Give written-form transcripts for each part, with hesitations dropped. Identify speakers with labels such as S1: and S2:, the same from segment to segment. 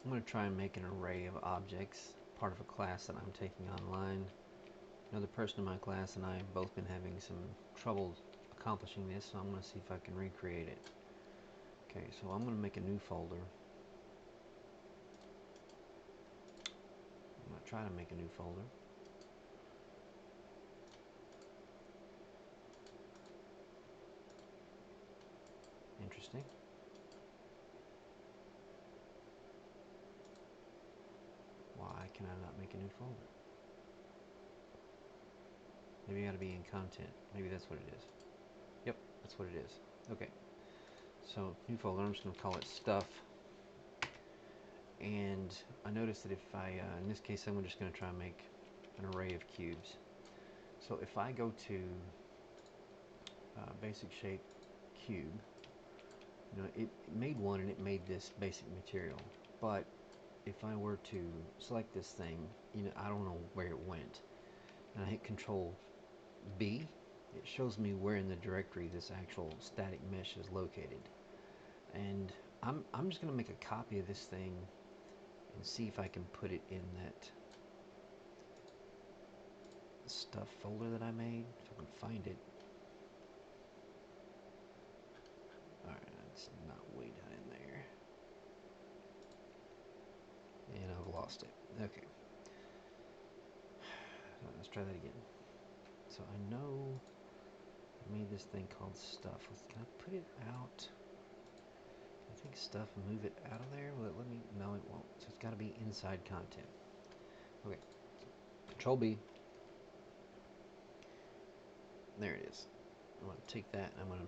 S1: I'm going to try and make an array of objects, part of a class that I'm taking online. Another person in my class and I have both been having some trouble accomplishing this, so I'm going to see if I can recreate it. Okay, so I'm going to make a new folder. I'm going to try to make a new folder. Interesting. Why can I not make a new folder? Maybe I got to be in content. Maybe that's what it is. Yep, that's what it is. Okay, so new folder. I'm just going to call it stuff. And I noticed that if I, in this case, I'm just going to try and make an array of cubes. So if I go to basic shape cube, it made one and it made this basic material. But if I were to select this thing, I don't know where it went. And I hit Control B, it shows me where in the directory this actual static mesh is located. And I'm just going to make a copy of this thing and see if I can put it in that stuff folder that I made, if I can find it. Alright, it's not way down in there. And I've lost it. Okay. Let's try that again. So I know I made this thing called stuff. Can I put it out? I think stuff, move it out of there. Will it let me? No, it won't. So it's got to be inside content. Okay. Control B. There it is. I'm going to take that and I'm going to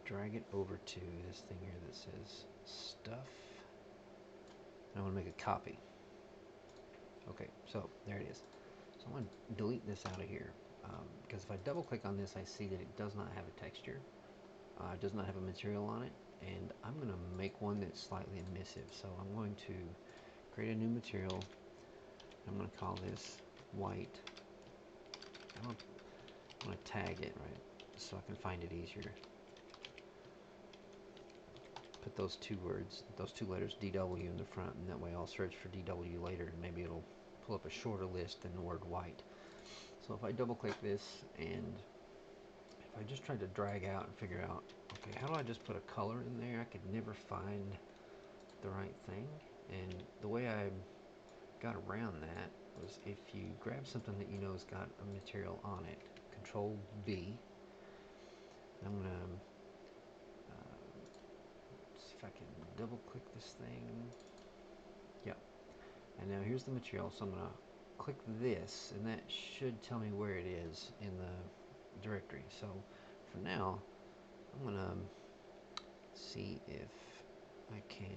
S1: drag it over to this thing here that says stuff. I'm going to make a copy. Okay, so there it is. So I'm going to delete this out of here because if I double click on this, I see that it does not have a texture. It does not have a material on it, and I'm going to make one that's slightly emissive. So I'm going to create a new material. I'm going to call this white. I'm going to tag it, right, so I can find it easier. Put those two words, those two letters, DW in the front, and that way I'll search for DW later, and maybe it'll pull up a shorter list than the word white. So if I double click this, and if I just tried to drag out and figure out, okay, how do I just put a color in there? I could never find the right thing. And the way I got around that was if you grab something that you know has got a material on it, Control B, I'm going to see if I can double click this thing. Yep. And now here's the material, so I'm going to click this, and that should tell me where it is in the directory. So for now, I'm going to see if I can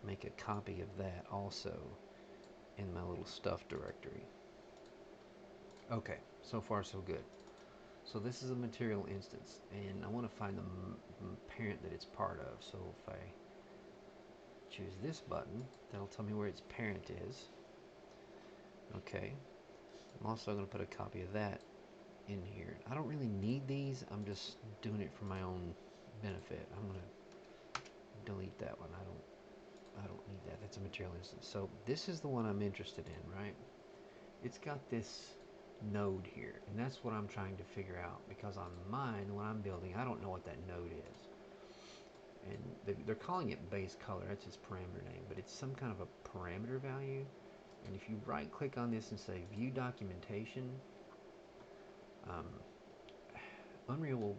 S1: make a copy of that also in my little stuff directory. Okay, so far so good. So this is a material instance, and I want to find the parent that it's part of. So if I choose this button, that'll tell me where its parent is. Okay, I'm also going to put a copy of that in here. I don't really need these, I'm just doing it for my own benefit. I'm going to delete that one. I don't need that. That's a material instance. So this is the one I'm interested in, right? It's got this node here, and that's what I'm trying to figure out, because on mine, when I'm building, I don't know what that node is. And they're calling it base color, that's its parameter name, but it's some kind of a parameter value. And if you right click on this and say view documentation, Unreal will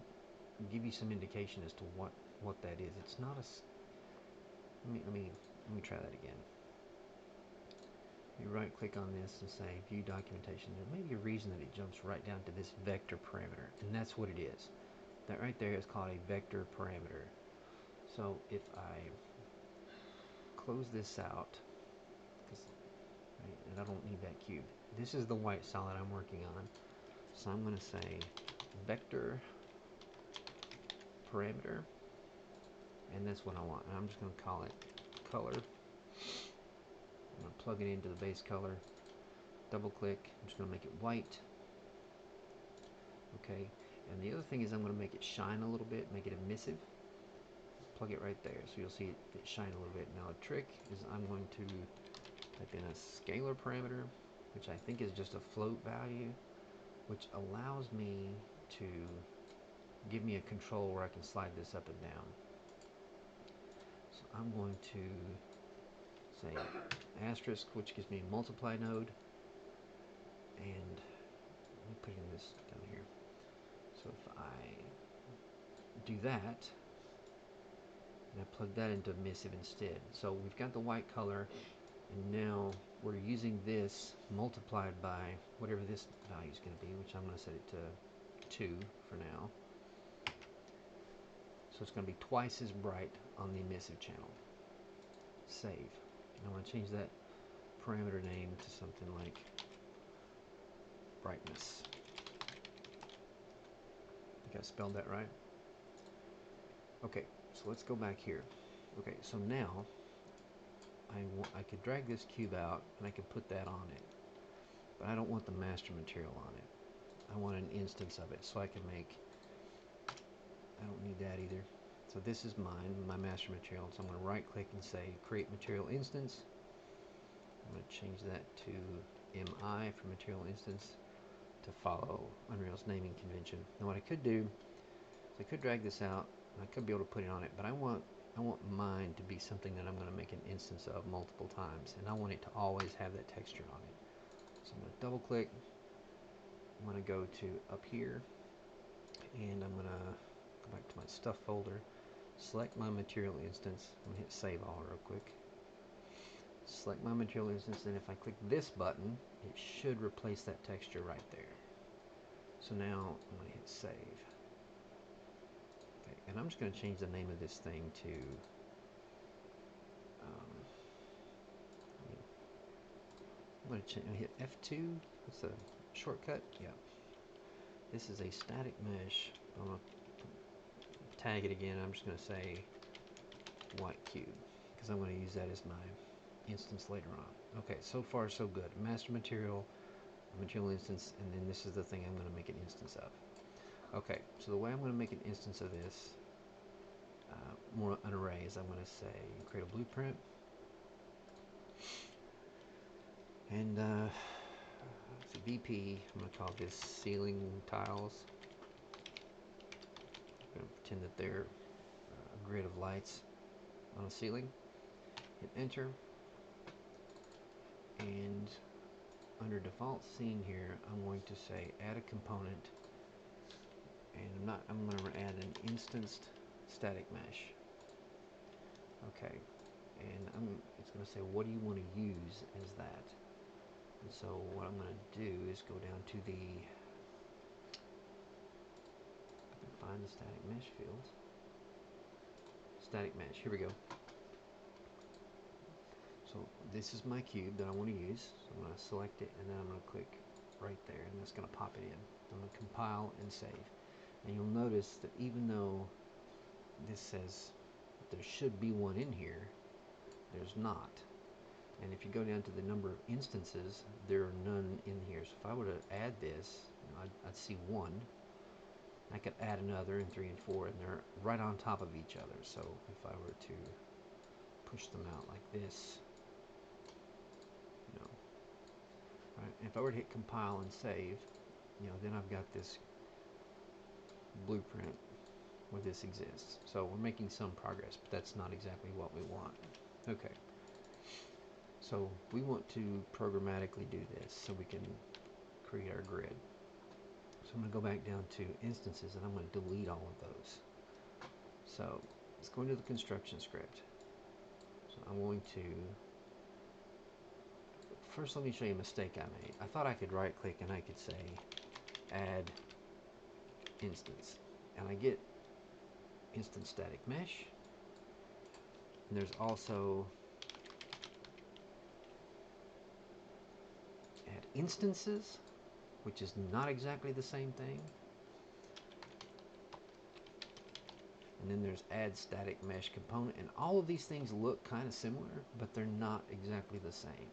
S1: give you some indication as to what that is. It's not a, let me try that again. You right click on this and say view documentation. There may be a reason that it jumps right down to this vector parameter, and that's what it is. That right there is called a vector parameter. So if I close this out, right, and I don't need that cube. This is the white solid I'm working on. So I'm going to say vector parameter, and that's what I want. And I'm just going to call it color. I'm going to plug it into the base color. Double click. I'm just going to make it white. Okay. And the other thing is I'm going to make it shine a little bit, make it emissive. plug it right there. So you'll see it shine a little bit. Now the trick is I'm going to type in a scalar parameter, which I think is just a float value, which allows me to give me a control where I can slide this up and down. So I'm going to say asterisk, which gives me a multiply node, and let me put in this down here. So if I do that, and I plug that into emissive instead. So we've got the white color, and now we're using this multiplied by whatever this value is going to be, which I'm going to set it to 2 for now. So it's going to be twice as bright on the emissive channel. Save. And I'm going to change that parameter name to something like brightness. I think I spelled that right. Okay, so let's go back here. Okay, so now I could drag this cube out and I could put that on it, but I don't want the master material on it. I want an instance of it, so I can make, I don't need that either. So this is mine, my master material. So I'm going to right click and say create material instance. I'm going to change that to MI for material instance to follow Unreal's naming convention. Now what I could do is I could drag this out and I could be able to put it on it, but I want mine to be something that I'm going to make an instance of multiple times, and I want it to always have that texture on it. So I'm going to double click. I'm going to go to up here, and I'm going to go back to my stuff folder, select my material instance. I'm going to hit save all real quick. Select my material instance, and if I click this button, it should replace that texture right there. So now I'm going to hit save. Okay, and I'm just going to change the name of this thing to I'm going to hit F2. What's the shortcut? Yeah. This is a static mesh. I'm going to tag it again. I'm just going to say white cube because I'm going to use that as my instance later on. Okay, so far so good. Master material, material instance, and then this is the thing I'm going to make an instance of. Okay, so the way I'm going to make an instance of this, more an array, is I'm going to say create a blueprint. And so BP, I'm going to call this ceiling tiles. I'm going to pretend that they're a grid of lights on a ceiling. Hit enter. And under default scene here, I'm going to say add a component. And I'm going to add an instanced static mesh. Okay. And it's going to say, what do you want to use as that? And so what I'm going to do is go down to the, I can find the static mesh field. Static mesh, here we go. So this is my cube that I want to use. So I'm going to select it, and then I'm going to click right there, and that's going to pop it in. I'm going to compile and save. And you'll notice that even though this says there should be one in here, there's not. And if you go down to the number of instances, there are none in here. So if I were to add this, I'd see one. I could add another, and 3 and 4, and they're right on top of each other. So if I were to push them out like this, right? If I were to hit compile and save, then I've got this blueprint where this exists. So we're making some progress, but that's not exactly what we want. Okay. So we want to programmatically do this so we can create our grid. So I'm going to go back down to instances, and I'm going to delete all of those. So let's go into the construction script. So I'm going to, first let me show you a mistake I made. I thought I could right click and I could say add instance, and I get instance static mesh, and there's also add instances, which is not exactly the same thing. And then there's add static mesh component, and all of these things look kind of similar, but they're not exactly the same.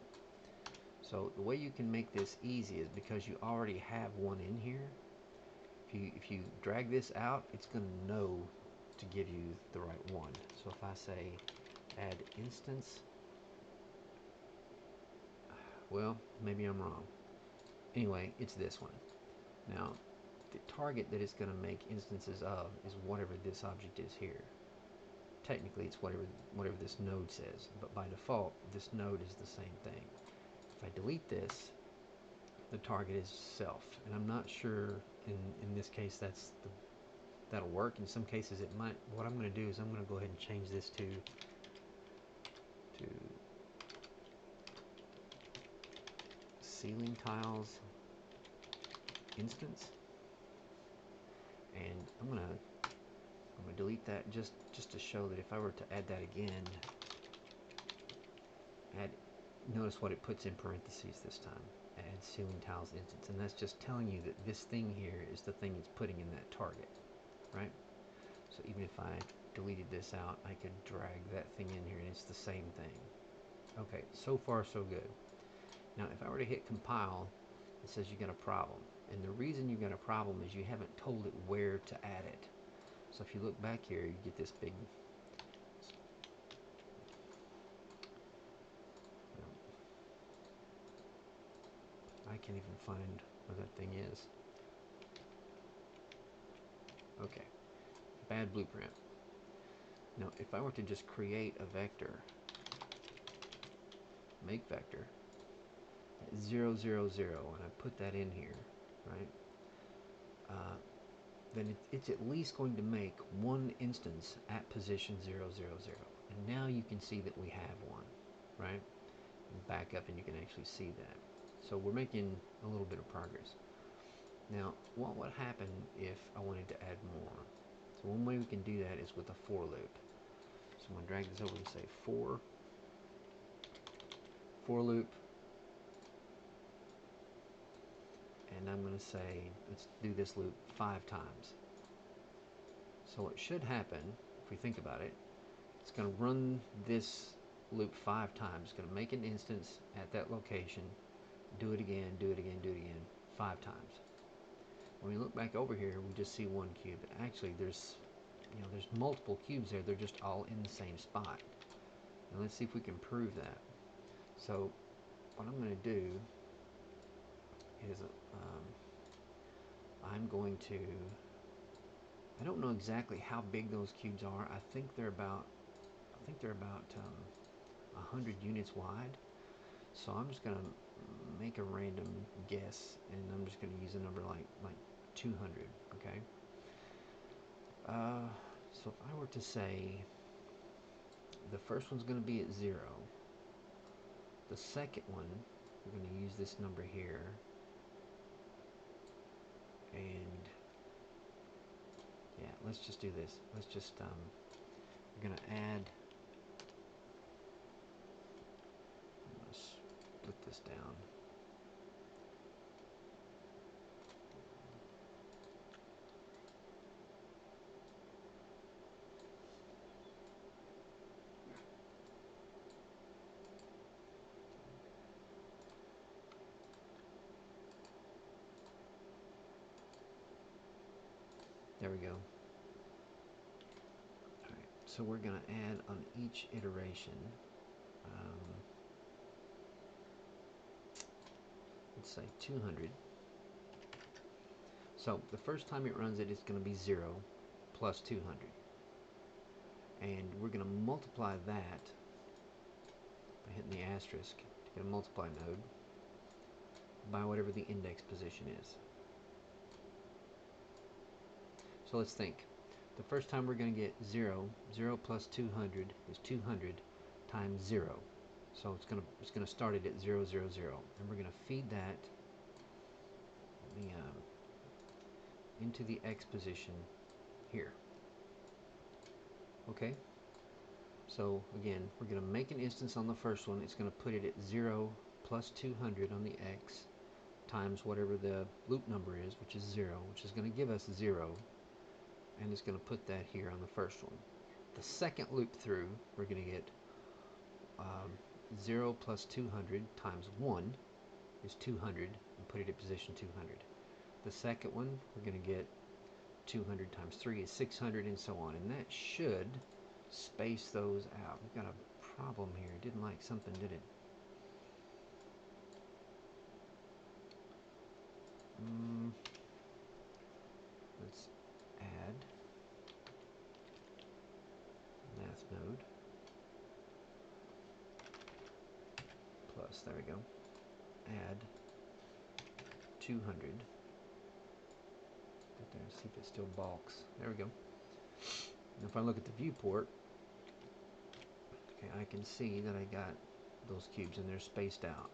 S1: So the way you can make this easy is because you already have one in here. If you drag this out, it's going to know to give you the right one. So if I say add instance, well, maybe I'm wrong. Anyway, it's this one. Now, the target that it's going to make instances of is whatever this object is here. Technically, it's whatever this node says, but by default, this node is the same thing. If I delete this, the target is self, and I'm not sure in this case that'll work. In some cases it might. What I'm going to do is I'm going to go ahead and change this to ceiling tiles instance, and I'm going to delete that just to show that if I were to add that again, notice what it puts in parentheses this time. Add ceiling tiles instance, and that's just telling you that this thing here is the thing it's putting in that target, right? So even if I deleted this out, I could drag that thing in here and it's the same thing. Okay, so far so good. Now if I were to hit compile, it says you got a problem, and the reason you got a problem is you haven't told it where to add it. So if you look back here, you get this big, I can't even find where that thing is. Okay, bad blueprint. Now if I were to just create a vector, make vector 0, 0, 0, and I put that in here, right? Then it's at least going to make one instance at position 0, 0, 0. And now you can see that we have one, right? And back up and you can actually see that. So we're making a little bit of progress. Now, what would happen if I wanted to add more? So one way we can do that is with a for loop. So I'm going to drag this over and say for loop, and I'm going to say, let's do this loop 5 times. So what should happen, if we think about it, it's going to run this loop 5 times. It's going to make an instance at that location, do it again, do it again, do it again, 5 times. When we look back over here, we just see one cube. But actually, there's multiple cubes there. They're just all in the same spot. And let's see if we can prove that. So what I'm going to do is I'm going to, I don't know exactly how big those cubes are. I think they're about 100 units wide. So I'm just going to make a random guess, and I'm just going to use a number like 200. Okay. So if I were to say the first one's going to be at 0, the second one, we're going to use this number here, and yeah, let's just do this. Let's just we're going to add, I'm going to split this down. There we go. Alright, so we're going to add on each iteration, let's say 200. So the first time it runs it, it's going to be 0 plus 200. And we're going to multiply that by hitting the asterisk to get a multiply node by whatever the index position is. So let's think. The first time we're going to get 0. 0 plus 200 is 200 times 0. So it's going to start it at 0, 0, 0. And we're going to feed that into the x position here. Okay? So again, we're going to make an instance on the first one. It's going to put it at 0 plus 200 on the x times whatever the loop number is, which is 0, which is going to give us 0. And it's going to put that here on the first one. The second loop through, we're going to get 0 plus 200 times 1 is 200, and put it at position 200. The second one, we're going to get 200 times 3 is 600, and so on. And that should space those out. We've got a problem here. It didn't like something, did it? Let's add math node plus, there we go, add 200. Get there and see if it still balks. There we go. And if I look at the viewport, okay, I can see that I got those cubes and they're spaced out.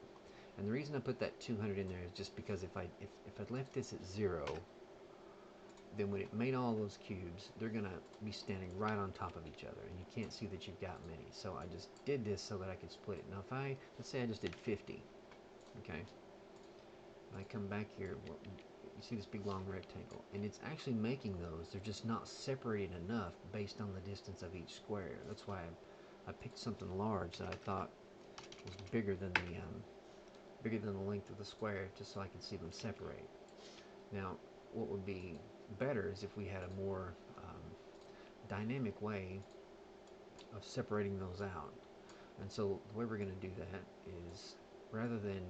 S1: And the reason I put that 200 in there is just because if I'd left this at 0, then when it made all those cubes, they're going to be standing right on top of each other, and you can't see that you've got many. So I just did this so that I could split it. Now if let's say I just did 50, okay? And I come back here, well, you see this big long rectangle, and it's actually making those. They're just not separated enough based on the distance of each square. That's why I picked something large that I thought was bigger than the length of the square, just so I could see them separate. Now, what would be better is if we had a more dynamic way of separating those out. And so the way we're going to do that is, rather than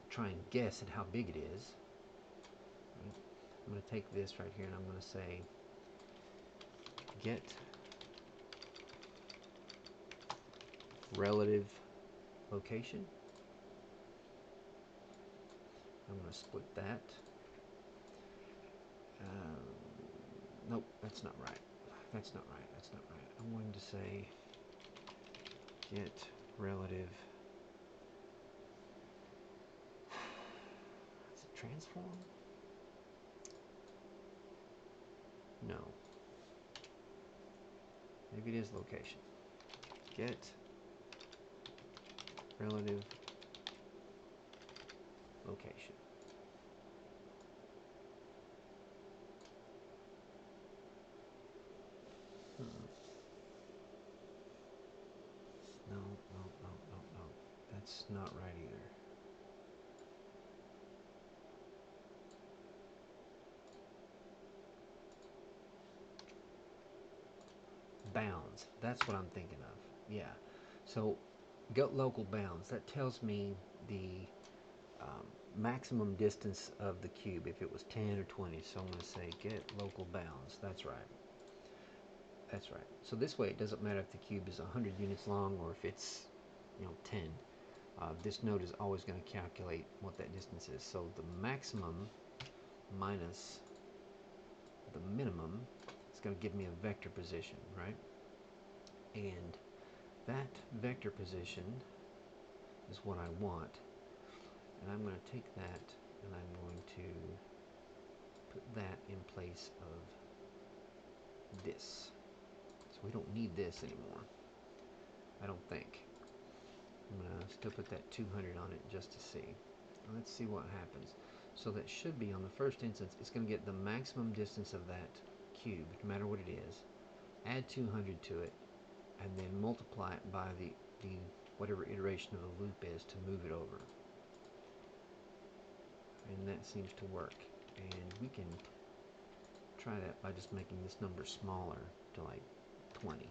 S1: try and guess at how big it is, right, I'm going to take this right here and I'm going to say get relative location. I'm going to split that. Nope, that's not right. That's not right. That's not right. I'm going to say get relative. Is it transform? No. Maybe it is location. Get relative location. No. That's not right either. Bounds. That's what I'm thinking of. Yeah. So, get local bounds. That tells me the maximum distance of the cube, if it was 10 or 20. So I'm going to say get local bounds. That's right. That's right. So this way, it doesn't matter if the cube is 100 units long or if it's 10. This node is always going to calculate what that distance is. So the maximum minus the minimum is going to give me a vector position, right? And that vector position is what I want. And I'm going to take that and I'm going to put that in place of this. So we don't need this anymore, I don't think. I'm going to still put that 200 on it just to see. Let's see what happens. So that should be, on the first instance, it's going to get the maximum distance of that cube, no matter what it is, add 200 to it, and then multiply it by the whatever iteration of the loop is to move it over. And that seems to work. And we can try that by just making this number smaller to like 20.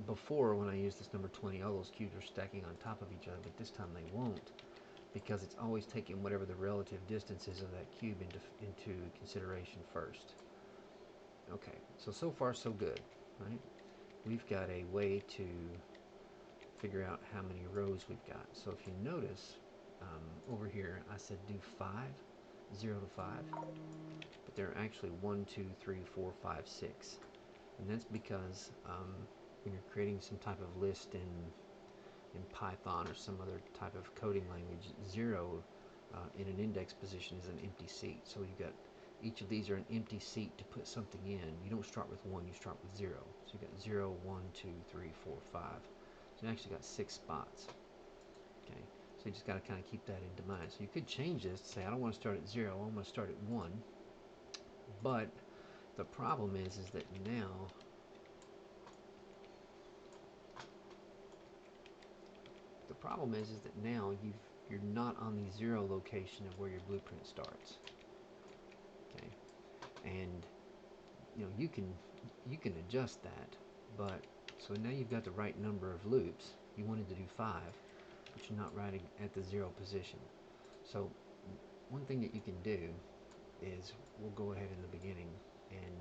S1: Before, when I used this number 20, all those cubes were stacking on top of each other, but this time they won't, because it's always taking whatever the relative distance is of that cube into consideration first. Okay, so far so good, right? We've got a way to figure out how many rows we've got. So if you notice, over here I said do 5, 0 to 5, but there are actually 1, 2, 3, 4, 5, 6. And that's because when you're creating some type of list in Python or some other type of coding language, 0 in an index position is an empty seat. So you've got each of these are an empty seat to put something in. You don't start with 1, you start with 0. So you've got 0, 1, 2, 3, 4, 5. So you actually got 6 spots. Okay, so you just got to kind of keep that into mind. So you could change this to say, I don't want to start at 0, I want to start at 1. But the problem is that now you're not on the 0 location of where your blueprint starts. Okay, and you can adjust that, but so now you've got the right number of loops. You wanted to do 5, but you're not right at the 0 position. So one thing that you can do is we'll go ahead in the beginning and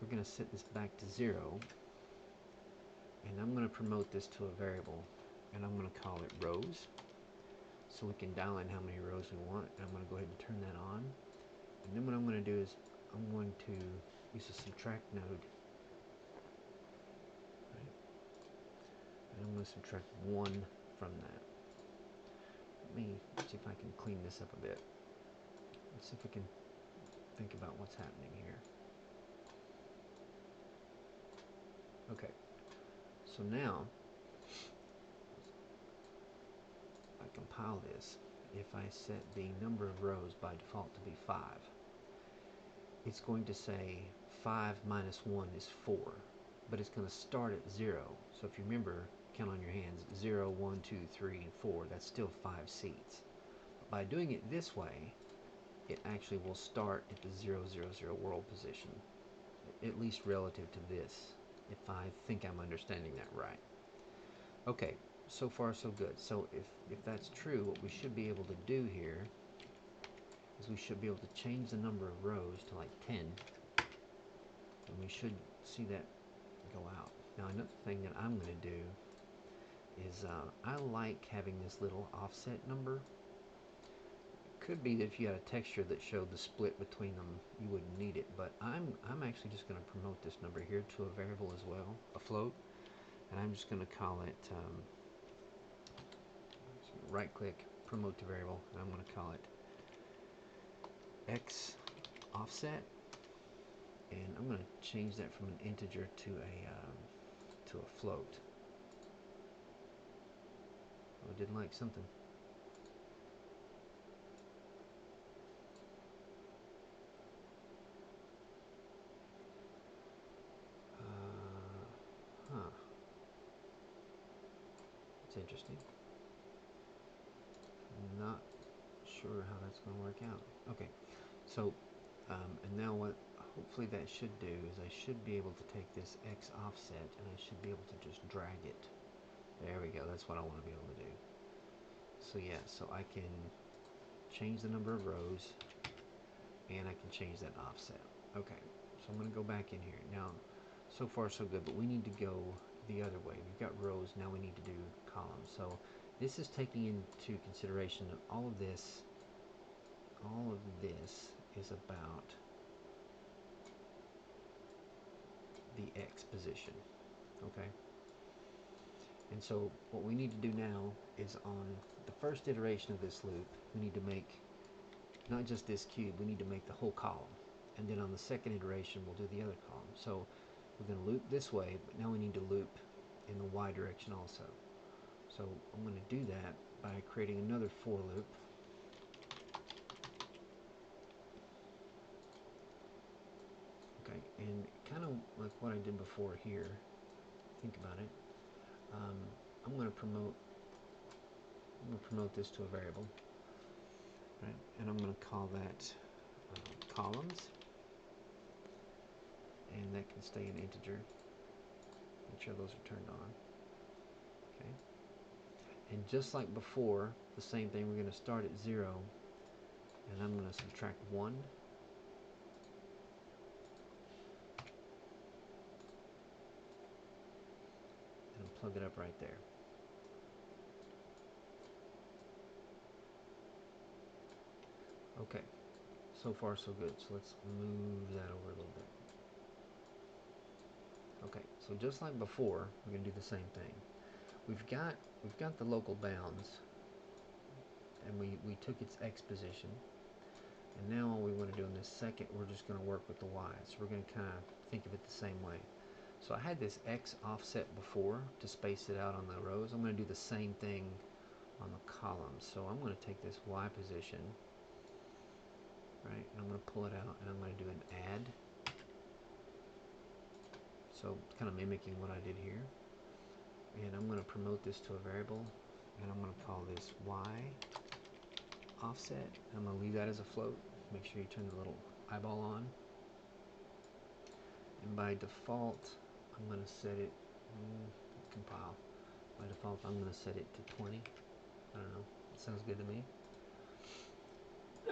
S1: we're going to set this back to 0, and I'm going to promote this to a variable, and I'm going to call it rows, so we can dial in how many rows we want. And I'm going to go ahead and turn that on, and then what I'm going to do is I'm going to use a subtract node, right? And I'm going to subtract 1 from that. Let me see if I can clean this up a bit. Let's see if we can think about what's happening here. Okay, so now I compile this. If I set the number of rows by default to be 5, it's going to say 5 minus 1 is 4, but it's going to start at 0. So if you remember, count on your hands, 0, 1, 2, 3, and 4, that's still 5 seeds. By doing it this way, it actually will start at the 0, 0, 0 world position, at least relative to this, if I think I'm understanding that right. Okay, so far so good. So if that's true, what we should be able to do here is we should be able to change the number of rows to like 10, and we should see that go out. Now another thing that I'm going to do is I like having this little offset number. Could be that if you had a texture that showed the split between them, you wouldn't need it, but I'm actually just going to promote this number here to a variable as well, a float, and I'm just going to call it right click, promote to variable, and I'm going to call it x offset, and I'm going to change that from an integer to a float. Oh, I didn't like something. It's interesting. Not sure how that's going to work out. Okay, so and now what hopefully that should do is I should be able to take this x offset and I should be able to just drag it. There we go, that's what I want to be able to do. So yeah, so I can change the number of rows and I can change that offset. Okay, so I'm going to go back in here. Now, so far so good, but we need to go the other way. We've got rows, now we need to do columns. So this is taking into consideration that all of this is about the x position, okay? And so what we need to do now is on the first iteration of this loop, we need to make not just this cube, we need to make the whole column. And then on the second iteration, we'll do the other column. So we're going to loop this way, but now we need to loop in the y direction also. So I'm going to do that by creating another for loop. Okay, and kind of like what I did before here, think about it. I'm going to promote this to a variable, right? And I'm going to call that columns, and that can stay an integer. Make sure those are turned on. Okay. And just like before, the same thing, we're going to start at 0, and I'm going to subtract 1. And plug it up right there. Okay, so far so good. So let's move that over a little bit. Okay, so just like before, we're going to do the same thing. We've got the local bounds, and we took its x position, and now all we want to do in this second, we're just going to work with the y. So we're going to kind of think of it the same way. So I had this x offset before to space it out on the rows. I'm going to do the same thing on the columns. So I'm going to take this y position, right, and I'm going to pull it out, and I'm going to do an add. So kind of mimicking what I did here. And I'm going to promote this to a variable, and I'm going to call this Y offset. I'm going to leave that as a float. Make sure you turn the little eyeball on. And by default, I'm going to set it, compile. By default, I'm going to set it to 20. I don't know. It sounds good to me.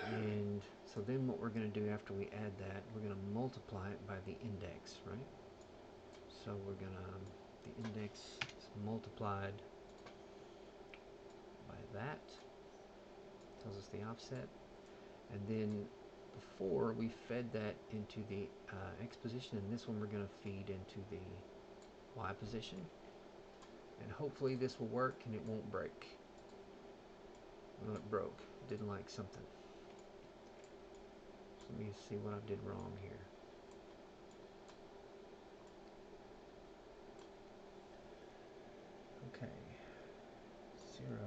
S1: And so then what we're going to do after we add that, we're going to multiply it by the index, right? So we're going to, the index is multiplied by that. Tells us the offset. And then before we fed that into the X position, and this one we're going to feed into the Y position. And hopefully this will work and it won't break. Well, it broke. It didn't like something. So let me see what I did wrong here. Okay. 0.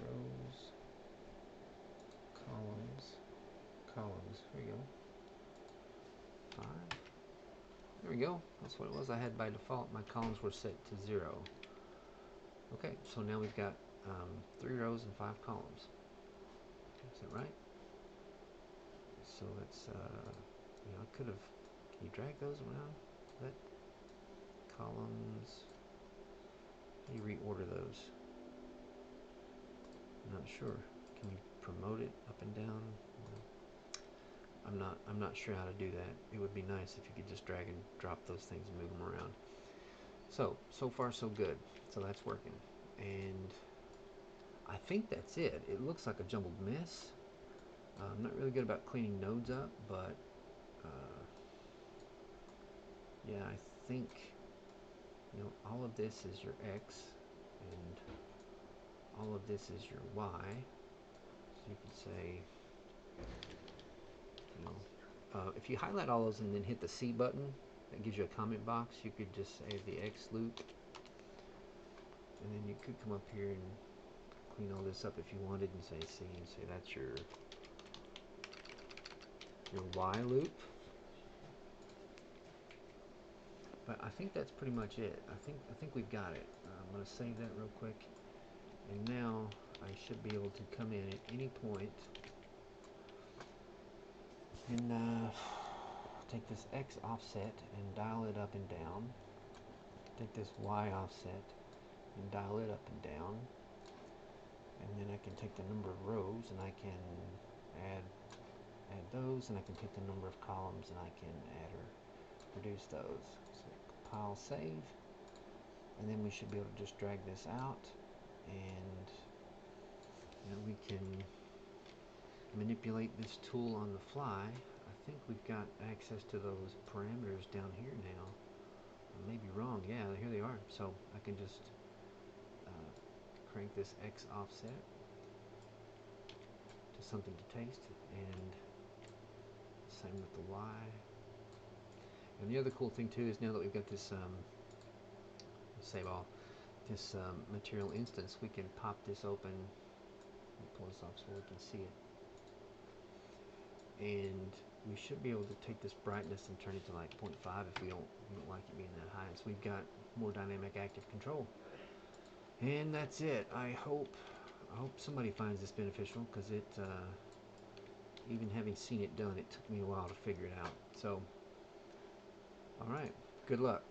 S1: Rows. Columns. There we go. 5. There we go. That's what it was. I had by default. My columns were set to 0. Okay, so now we've got 3 rows and 5 columns. Is that right? So let's, you know, I could have, can you drag those around? That columns, how do you reorder those? I'm not sure. Can you promote it up and down? I'm not sure how to do that. It would be nice if you could just drag and drop those things and move them around. So far so good. So that's working. And I think that's it. It looks like a jumbled mess. I'm not really good about cleaning nodes up, but yeah, I think, you know, all of this is your X and all of this is your Y. So you could say, you know, if you highlight all those and then hit the C button, that gives you a comment box. You could just say the X loop, and then you could come up here and clean all this up if you wanted and say C and say that's your Y loop. But I think that's pretty much it. I think we've got it. I'm going to save that real quick, and now I should be able to come in at any point and take this X offset and dial it up and down. Take this Y offset and dial it up and down. And then I can take the number of rows and I can add those, and I can take the number of columns and I can add or reduce those. So compile, save, and then we should be able to just drag this out, and you know, we can manipulate this tool on the fly. I think we've got access to those parameters down here now. I may be wrong. Yeah, here they are. So I can just crank this X offset to something to taste, and same with the Y. And the other cool thing too is now that we've got this save all, this material instance, we can pop this open. Let me pull this off so we can see it. And we should be able to take this brightness and turn it to like 0.5 if we don't like it being that high. So we've got more dynamic active control. And that's it. I hope somebody finds this beneficial, because it even having seen it done, it took me a while to figure it out. So, all right, good luck.